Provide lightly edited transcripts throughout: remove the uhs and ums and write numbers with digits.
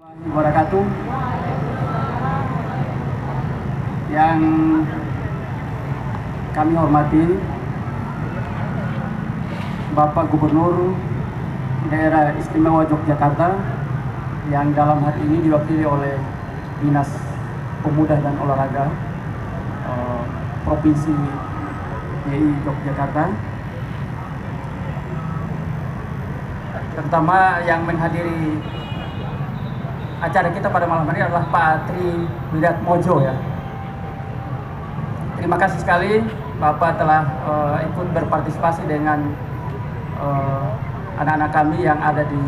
Wabarakatuh. Yang kami hormati Bapak Gubernur Daerah Istimewa Yogyakarta yang dalam hari ini diwakili oleh Dinas Pemuda dan Olahraga Provinsi DI Yogyakarta, terutama yang menghadiri acara kita pada malam hari adalah Pak Tri Wiratmojo ya. Terima kasih sekali Bapak telah ikut berpartisipasi dengan anak-anak kami yang ada di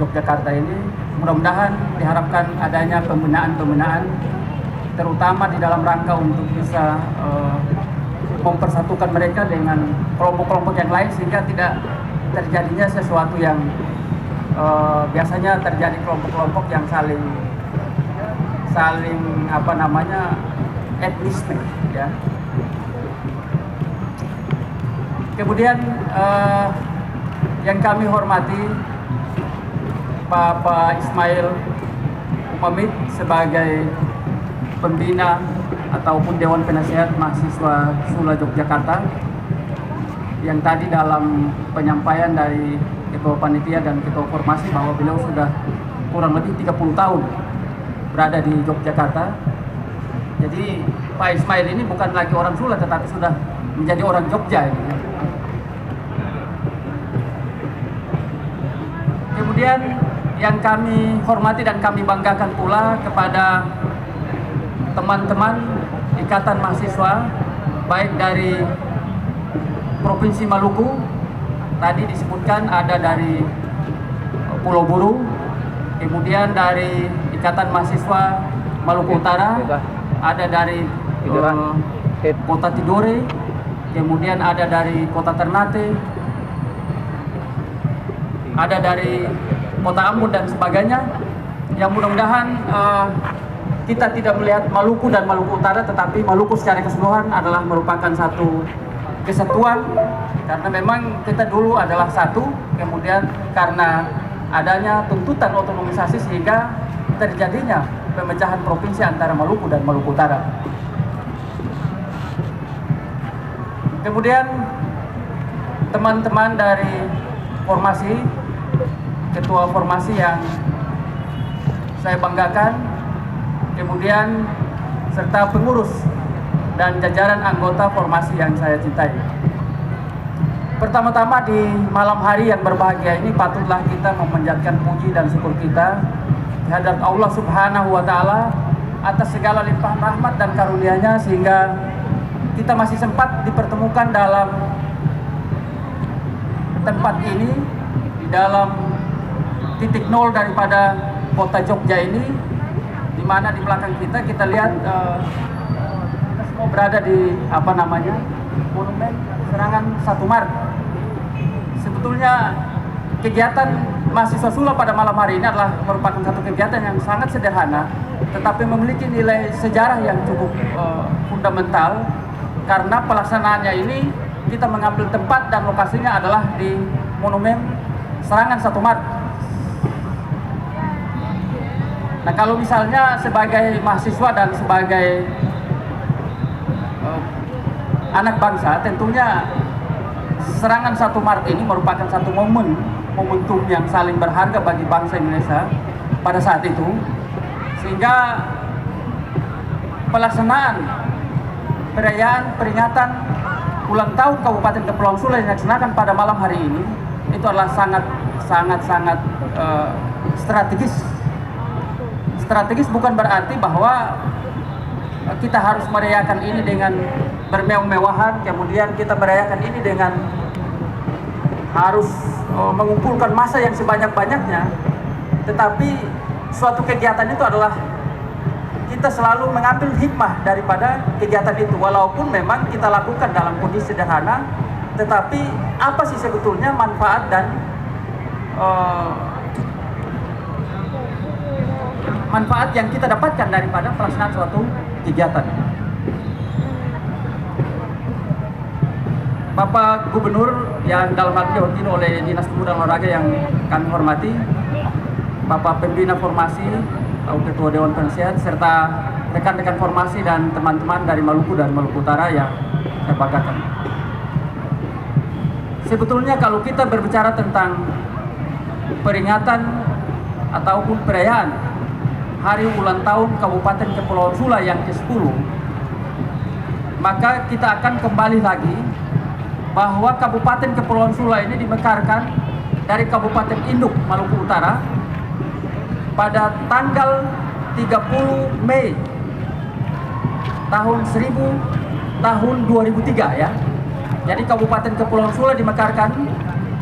Yogyakarta ini. Mudah-mudahan diharapkan adanya pembinaan terutama di dalam rangka untuk bisa mempersatukan mereka dengan kelompok-kelompok yang lain sehingga tidak terjadinya sesuatu yang biasanya terjadi kelompok-kelompok yang saling etnis ya. Kemudian yang kami hormati Bapak Ismail Umamid sebagai pembina ataupun Dewan Penasehat Mahasiswa Sula Yogyakarta, yang tadi dalam penyampaian dari Ketua Panitia dan Ketua Formasi bahwa beliau sudah kurang lebih 30 tahun berada di Yogyakarta. Jadi Pak Ismail ini bukan lagi orang Sula tetapi sudah menjadi orang Jogja ini. Kemudian yang kami hormati dan kami banggakan pula kepada teman-teman Ikatan Mahasiswa baik dari Provinsi Maluku, tadi disebutkan ada dari Pulau Buru, kemudian dari Ikatan Mahasiswa Maluku Utara, ada dari Kota Tidore, kemudian ada dari Kota Ternate, ada dari Kota Ambon dan sebagainya. Yang mudah-mudahan kita tidak melihat Maluku dan Maluku Utara, tetapi Maluku secara keseluruhan adalah merupakan satu kesatuan, karena memang kita dulu adalah satu, kemudian karena adanya tuntutan otonomisasi sehingga terjadinya pemecahan provinsi antara Maluku dan Maluku Utara. Kemudian teman-teman dari formasi, ketua formasi yang saya banggakan, kemudian serta pengurus dan jajaran anggota formasi yang saya cintai. Pertama-tama di malam hari yang berbahagia ini patutlah kita memanjatkan puji dan syukur kita kehadirat Allah Subhanahu wa Ta'ala atas segala limpahan rahmat dan karunia-Nya sehingga kita masih sempat dipertemukan dalam tempat ini, di dalam titik nol daripada kota Jogja ini, di mana di belakang kita lihat kita semua berada di Monumen Serangan 1 Maret. Sebetulnya kegiatan mahasiswa Sula pada malam hari ini adalah merupakan satu kegiatan yang sangat sederhana, tetapi memiliki nilai sejarah yang cukup fundamental, karena pelaksanaannya ini kita mengambil tempat dan lokasinya adalah di Monumen Serangan 1 Maret. Nah, kalau misalnya sebagai mahasiswa dan sebagai anak bangsa, tentunya Serangan 1 Maret ini merupakan satu momentum yang saling berharga bagi bangsa Indonesia pada saat itu, sehingga pelaksanaan perayaan peringatan ulang tahun Kabupaten Kepulauan Sula yang dilaksanakan pada malam hari ini itu adalah sangat strategis. Strategis bukan berarti bahwa kita harus merayakan ini dengan bermewah-mewahan, kemudian kita merayakan ini dengan harus mengumpulkan massa yang sebanyak-banyaknya, tetapi suatu kegiatan itu adalah kita selalu mengambil hikmah daripada kegiatan itu, walaupun memang kita lakukan dalam kondisi sederhana, tetapi apa sih sebetulnya manfaat dan manfaat yang kita dapatkan daripada pelaksanaan suatu kegiatan. Bapak Gubernur yang dalam hal ini diwakili oleh Dinas Pemuda dan Olahraga yang kami hormati, Bapak Pembina Formasi, Bapak Ketua Dewan Penasehat, serta rekan-rekan formasi dan teman-teman dari Maluku dan Maluku Utara yang saya banggakan. Sebetulnya kalau kita berbicara tentang peringatan ataupun perayaan Hari Ulang Tahun Kabupaten Kepulauan Sula yang ke-10, maka kita akan kembali lagi bahwa Kabupaten Kepulauan Sula ini dimekarkan dari Kabupaten Induk, Maluku Utara pada tanggal 30 Mei tahun 2003 ya. Jadi Kabupaten Kepulauan Sula dimekarkan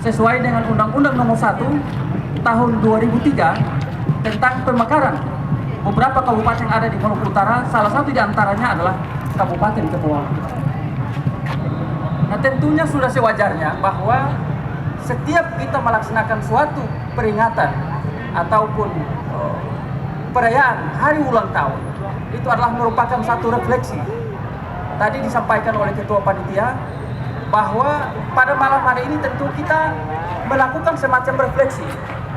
sesuai dengan Undang-Undang Nomor 1 tahun 2003 tentang pemekaran beberapa kabupaten yang ada di Maluku Utara. Salah satu di antaranya adalah Kabupaten Kepulauan Sula. Nah, tentunya sudah sewajarnya bahwa setiap kita melaksanakan suatu peringatan ataupun perayaan Hari Ulang Tahun, itu adalah merupakan satu refleksi. Tadi disampaikan oleh Ketua Panitia bahwa pada malam hari ini tentu kita melakukan semacam refleksi,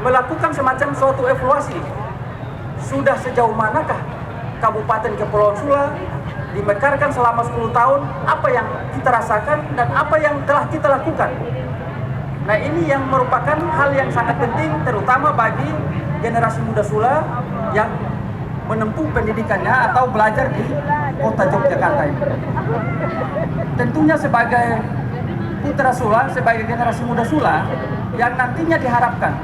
melakukan semacam suatu evaluasi. Sudah sejauh manakah Kabupaten Kepulauan Sula dimekarkan selama 10 tahun, apa yang kita rasakan dan apa yang telah kita lakukan. Nah, ini yang merupakan hal yang sangat penting terutama bagi generasi muda Sula yang menempuh pendidikannya atau belajar di kota Yogyakarta ini. Tentunya sebagai putra Sula, sebagai generasi muda Sula yang nantinya diharapkan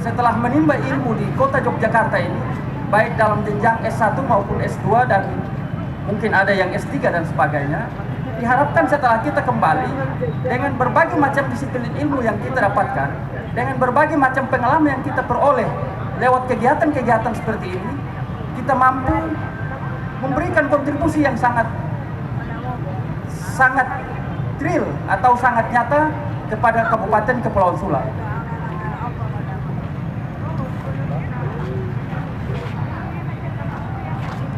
setelah menimba ilmu di kota Yogyakarta ini, baik dalam jenjang S1 maupun S2 dan mungkin ada yang S3 dan sebagainya, diharapkan setelah kita kembali dengan berbagai macam disiplin ilmu yang kita dapatkan, dengan berbagai macam pengalaman yang kita peroleh lewat kegiatan-kegiatan seperti ini, kita mampu memberikan kontribusi yang sangat real atau sangat nyata kepada Kabupaten Kepulauan Sula.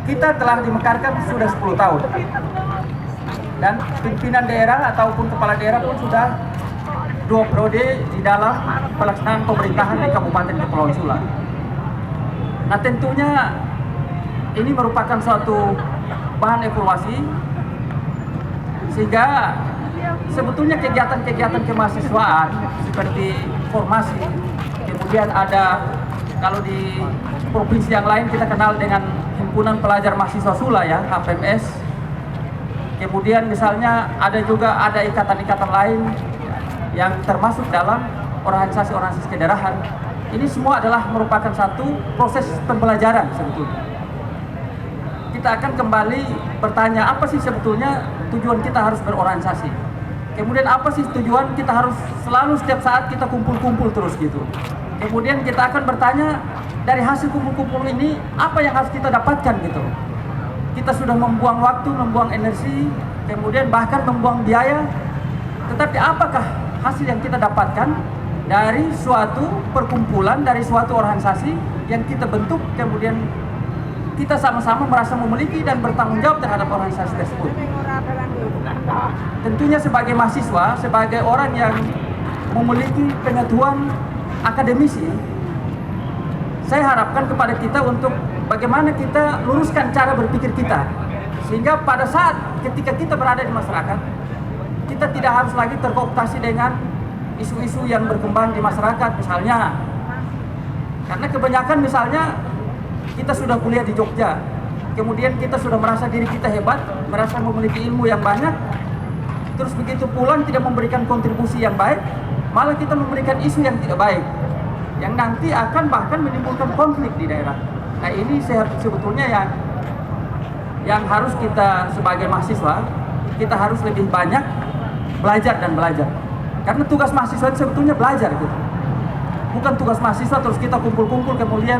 Kita telah dimekarkan sudah 10 tahun. Dan pimpinan daerah ataupun kepala daerah pun sudah 2 periode di dalam pelaksanaan pemerintahan di Kabupaten Kepulauan Sula. Nah, tentunya ini merupakan suatu bahan evaluasi, sehingga sebetulnya kegiatan-kegiatan kemahasiswaan seperti formasi, kemudian ada kalau di provinsi yang lain kita kenal dengan Himpunan Pelajar Mahasiswa Sula ya, HPMS. Kemudian misalnya ada ikatan-ikatan lain yang termasuk dalam organisasi-organisasi kedaerahan. Ini semua adalah merupakan satu proses pembelajaran sebetulnya. Kita akan kembali bertanya apa sih sebetulnya tujuan kita harus berorganisasi. Kemudian apa sih tujuan kita harus selalu setiap saat kita kumpul-kumpul terus gitu. Kemudian kita akan bertanya dari hasil kumpul-kumpul ini apa yang harus kita dapatkan gitu. Kita sudah membuang waktu, membuang energi, kemudian bahkan membuang biaya. Tetapi apakah hasil yang kita dapatkan dari suatu perkumpulan, dari suatu organisasi yang kita bentuk, kemudian kita sama-sama merasa memiliki dan bertanggung jawab terhadap organisasi tersebut. Tentunya sebagai mahasiswa, sebagai orang yang memiliki pengetahuan akademisi, saya harapkan kepada kita untuk bagaimana kita luruskan cara berpikir kita, sehingga pada saat ketika kita berada di masyarakat, kita tidak harus lagi terkooptasi dengan isu-isu yang berkembang di masyarakat misalnya. Karena kebanyakan misalnya kita sudah kuliah di Jogja, kemudian kita sudah merasa diri kita hebat, merasa memiliki ilmu yang banyak, terus begitu pulang tidak memberikan kontribusi yang baik, malah kita memberikan isu yang tidak baik, yang nanti akan bahkan menimbulkan konflik di daerah. Nah, ini sebetulnya yang harus kita sebagai mahasiswa, kita harus lebih banyak belajar dan belajar. Karena tugas mahasiswa sebetulnya belajar gitu. Bukan tugas mahasiswa terus kita kumpul-kumpul kemudian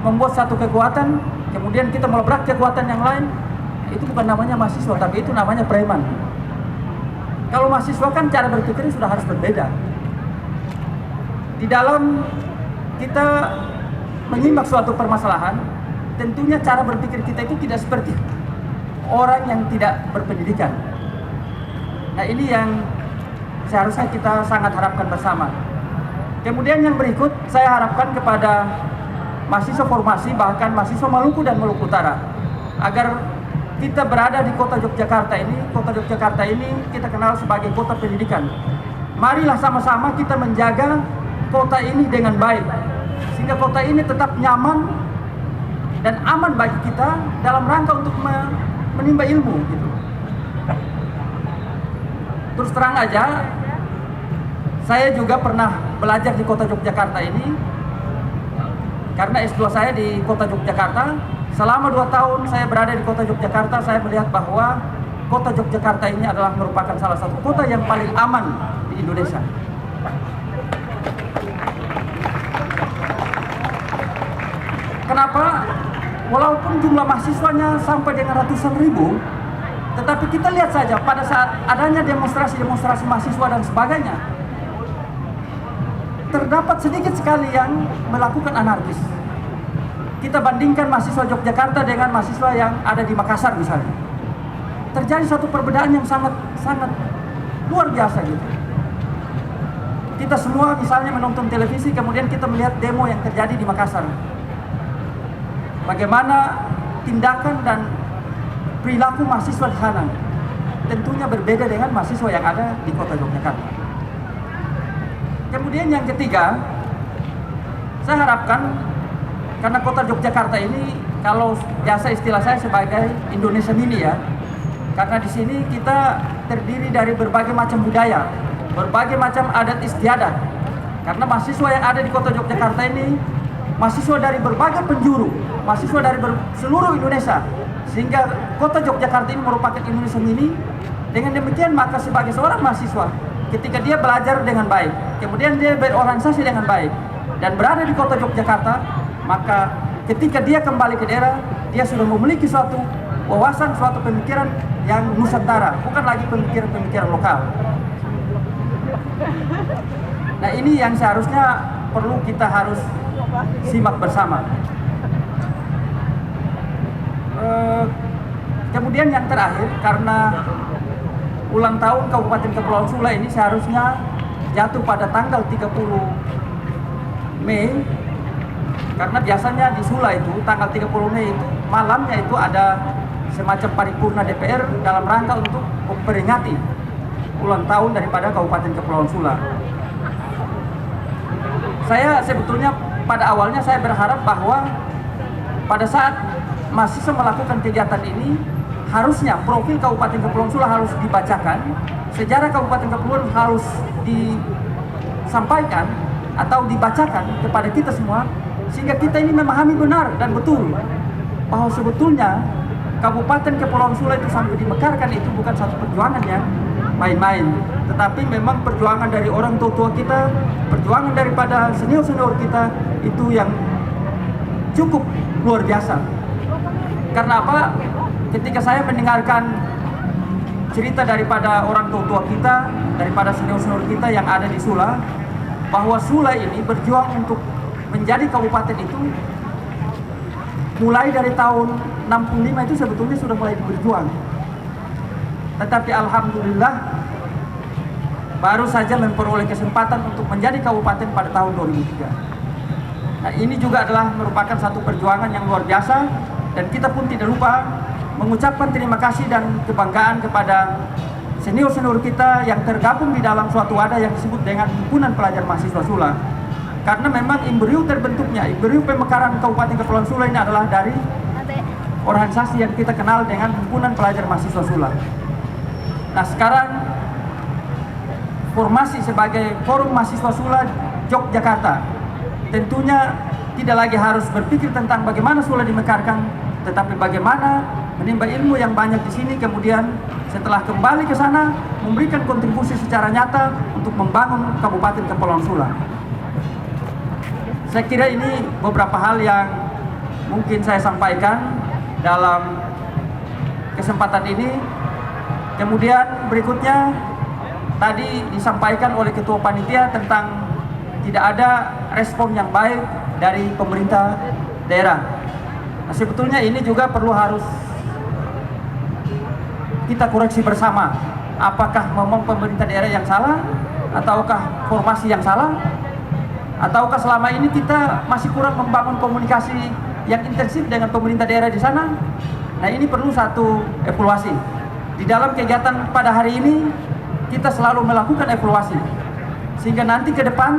membuat satu kekuatan, kemudian kita melebrak kekuatan yang lain. Itu bukan namanya mahasiswa, tapi itu namanya preman. Kalau mahasiswa kan cara berpikirnya sudah harus berbeda. Di dalam kita menyimak suatu permasalahan, tentunya cara berpikir kita itu tidak seperti orang yang tidak berpendidikan. Nah, ini yang seharusnya kita sangat harapkan bersama. Kemudian yang berikut saya harapkan kepada mahasiswa formasi, bahkan mahasiswa Maluku dan Maluku Utara, agar kita berada di kota Yogyakarta ini. Kota Yogyakarta ini kita kenal sebagai kota pendidikan. Marilah sama-sama kita menjaga kota ini dengan baik, sehingga kota ini tetap nyaman dan aman bagi kita dalam rangka untuk menimba ilmu gitu. Terus terang aja, saya juga pernah belajar di kota Yogyakarta ini, karena S2 saya di kota Yogyakarta. Selama 2 tahun saya berada di kota Yogyakarta, saya melihat bahwa kota Yogyakarta ini adalah merupakan salah satu kota yang paling aman di Indonesia. Kenapa? Walaupun jumlah mahasiswanya sampai dengan ratusan ribu, tetapi kita lihat saja pada saat adanya demonstrasi-demonstrasi mahasiswa dan sebagainya, terdapat sedikit sekali yang melakukan anarkis. Kita bandingkan mahasiswa Yogyakarta dengan mahasiswa yang ada di Makassar misalnya. Terjadi satu perbedaan yang sangat luar biasa gitu. Kita semua misalnya menonton televisi, kemudian kita melihat demo yang terjadi di Makassar. Bagaimana tindakan dan perilaku mahasiswa di sana tentunya berbeda dengan mahasiswa yang ada di kota Yogyakarta. Kemudian yang ketiga, saya harapkan, karena kota Yogyakarta ini, kalau biasa istilah saya sebagai Indonesia mini ya, karena di sini kita terdiri dari berbagai macam budaya, berbagai macam adat istiadat. Karena mahasiswa yang ada di kota Yogyakarta ini, mahasiswa dari berbagai penjuru, mahasiswa dari seluruh Indonesia, sehingga kota Yogyakarta ini merupakan Indonesia mini. Dengan demikian, maka sebagai seorang mahasiswa, ketika dia belajar dengan baik, kemudian dia berorganisasi dengan baik, dan berada di kota Yogyakarta, maka ketika dia kembali ke daerah, dia sudah memiliki suatu wawasan, suatu pemikiran yang nusantara, bukan lagi pemikiran-pemikiran lokal. Nah, ini yang seharusnya perlu kita harus simak bersama. Kemudian yang terakhir, karena ulang tahun Kabupaten Kepulauan Sula ini seharusnya jatuh pada tanggal 30 Mei, karena biasanya di Sula itu tanggal 30 Mei itu malamnya itu ada semacam paripurna DPR dalam rangka untuk memperingati ulang tahun daripada Kabupaten Kepulauan Sula. Saya sebetulnya pada awalnya saya berharap bahwa pada saat mahasiswa melakukan kegiatan ini, harusnya profil Kabupaten Kepulauan Sula harus dibacakan, sejarah Kabupaten Kepulauan harus disampaikan atau dibacakan kepada kita semua, sehingga kita ini memahami benar dan betul bahwa sebetulnya Kabupaten Kepulauan Sula itu sampai dimekarkan itu bukan satu perjuangan yang main-main, tetapi memang perjuangan dari orang tua kita, perjuangan daripada senior-senior kita itu yang cukup luar biasa. Karena apa? Ketika saya mendengarkan cerita daripada orang tua kita, daripada senior-senior kita yang ada di Sula, bahwa Sula ini berjuang untuk menjadi kabupaten itu mulai dari tahun 65 itu sebetulnya sudah mulai berjuang. Tetapi alhamdulillah baru saja memperoleh kesempatan untuk menjadi kabupaten pada tahun 2003. Nah, ini juga adalah merupakan satu perjuangan yang luar biasa, dan kita pun tidak lupa mengucapkan terima kasih dan kebanggaan kepada senior-senior kita yang tergabung di dalam suatu wadah yang disebut dengan Himpunan Pelajar Mahasiswa Sula. Karena memang embrio terbentuknya, embrio pemekaran Kabupaten Kepulauan Sula ini adalah dari organisasi yang kita kenal dengan Himpunan Pelajar Mahasiswa Sula. Nah, sekarang formasi sebagai Forum Mahasiswa Sula Yogyakarta tentunya tidak lagi harus berpikir tentang bagaimana Sula dimekarkan, tetapi bagaimana menimba ilmu yang banyak di sini, kemudian setelah kembali ke sana memberikan kontribusi secara nyata untuk membangun Kabupaten Kepulauan Sula. Saya kira ini beberapa hal yang mungkin saya sampaikan dalam kesempatan ini. Kemudian berikutnya tadi disampaikan oleh Ketua Panitia tentang tidak ada respon yang baik dari pemerintah daerah. Nah, sebetulnya ini juga perlu harus kita koreksi bersama. Apakah memang pemerintah daerah yang salah, ataukah formasi yang salah, Ataukah selama ini kita masih kurang membangun komunikasi yang intensif dengan pemerintah daerah di sana? Nah, ini perlu satu evaluasi. Di dalam kegiatan pada hari ini, kita selalu melakukan evaluasi. Sehingga nanti ke depan,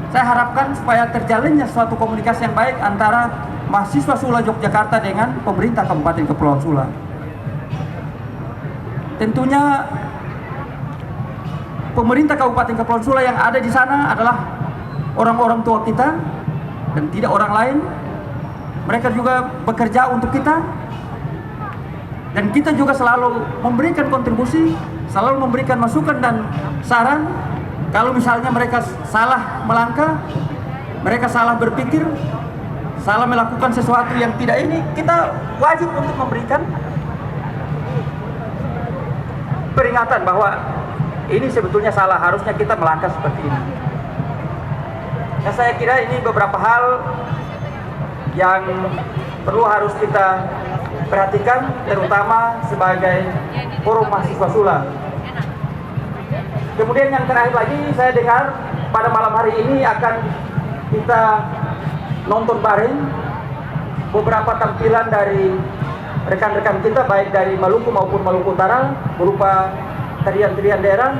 saya harapkan supaya terjalinnya suatu komunikasi yang baik antara mahasiswa Sula Yogyakarta dengan pemerintah Kabupaten Kepulauan Sula. Tentunya pemerintah Kabupaten Kepulauan Sula yang ada di sana adalah orang-orang tua kita dan tidak orang lain. Mereka juga bekerja untuk kita, dan kita juga selalu memberikan kontribusi, selalu memberikan masukan dan saran. Kalau misalnya mereka salah melangkah, mereka salah berpikir, salah melakukan sesuatu yang tidak ini, kita wajib untuk memberikan peringatan bahwa ini sebetulnya salah, harusnya kita melangkah seperti ini. Nah, saya kira ini beberapa hal yang perlu harus kita perhatikan, terutama sebagai forum mahasiswa Sula. Kemudian yang terakhir lagi, saya dengar pada malam hari ini akan kita nonton bareng beberapa tampilan dari rekan-rekan kita, baik dari Maluku maupun Maluku Utara, berupa tarian-tarian daerah.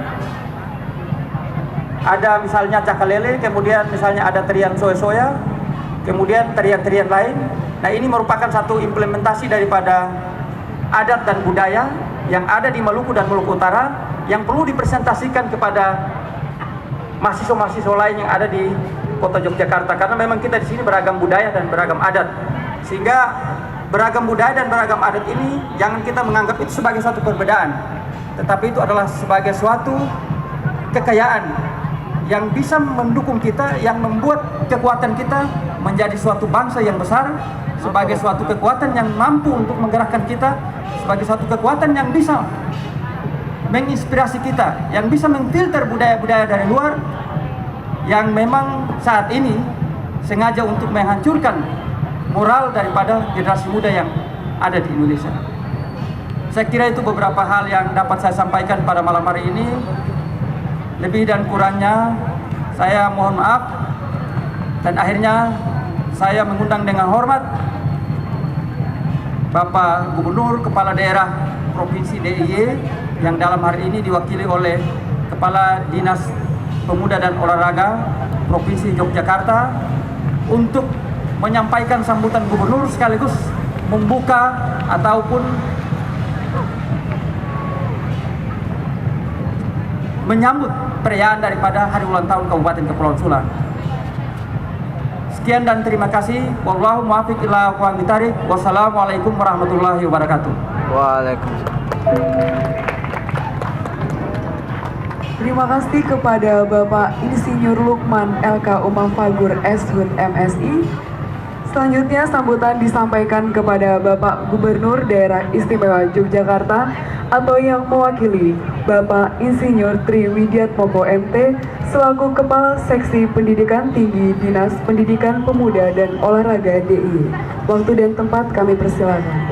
Ada misalnya cakalele, kemudian misalnya ada tarian soya-soya, kemudian tarian-tarian lain. Nah, ini merupakan satu implementasi daripada adat dan budaya yang ada di Maluku dan Maluku Utara, yang perlu dipresentasikan kepada mahasiswa-mahasiswa lain yang ada di Kota Yogyakarta, karena memang kita di sini beragam budaya dan beragam adat. Sehingga beragam budaya dan beragam adat ini jangan kita menganggap itu sebagai suatu perbedaan, tetapi itu adalah sebagai suatu kekayaan yang bisa mendukung kita, yang membuat kekuatan kita menjadi suatu bangsa yang besar, sebagai suatu kekuatan yang mampu untuk menggerakkan kita, sebagai suatu kekuatan yang bisa menginspirasi kita, yang bisa memfilter budaya-budaya dari luar yang memang saat ini sengaja untuk menghancurkan moral daripada generasi muda yang ada di Indonesia. Saya kira itu beberapa hal yang dapat saya sampaikan pada malam hari ini. Lebih dan kurangnya saya mohon maaf, dan akhirnya saya mengundang dengan hormat Bapak Gubernur Kepala Daerah Provinsi DIY yang dalam hari ini diwakili oleh Kepala Dinas Pemuda dan Olahraga Provinsi Yogyakarta untuk menyampaikan sambutan gubernur sekaligus membuka ataupun menyambut perayaan daripada hari ulang tahun Kabupaten Kepulauan Sula. Sekian dan terima kasih. Wallahu muwaffiq ila aqwamit thoriq. Wassalamualaikum warahmatullahi wabarakatuh. Waalaikumsalam. Terima kasih kepada Bapak Insinyur Lukman LK Umam Fagur SHUT MSI. Selanjutnya sambutan disampaikan kepada Bapak Gubernur Daerah Istimewa Yogyakarta atau yang mewakili Bapak Insinyur Tri Widiatmoko MT selaku Kepala Seksi Pendidikan Tinggi Dinas Pendidikan Pemuda dan Olahraga DIY. Waktu dan tempat kami persilakan.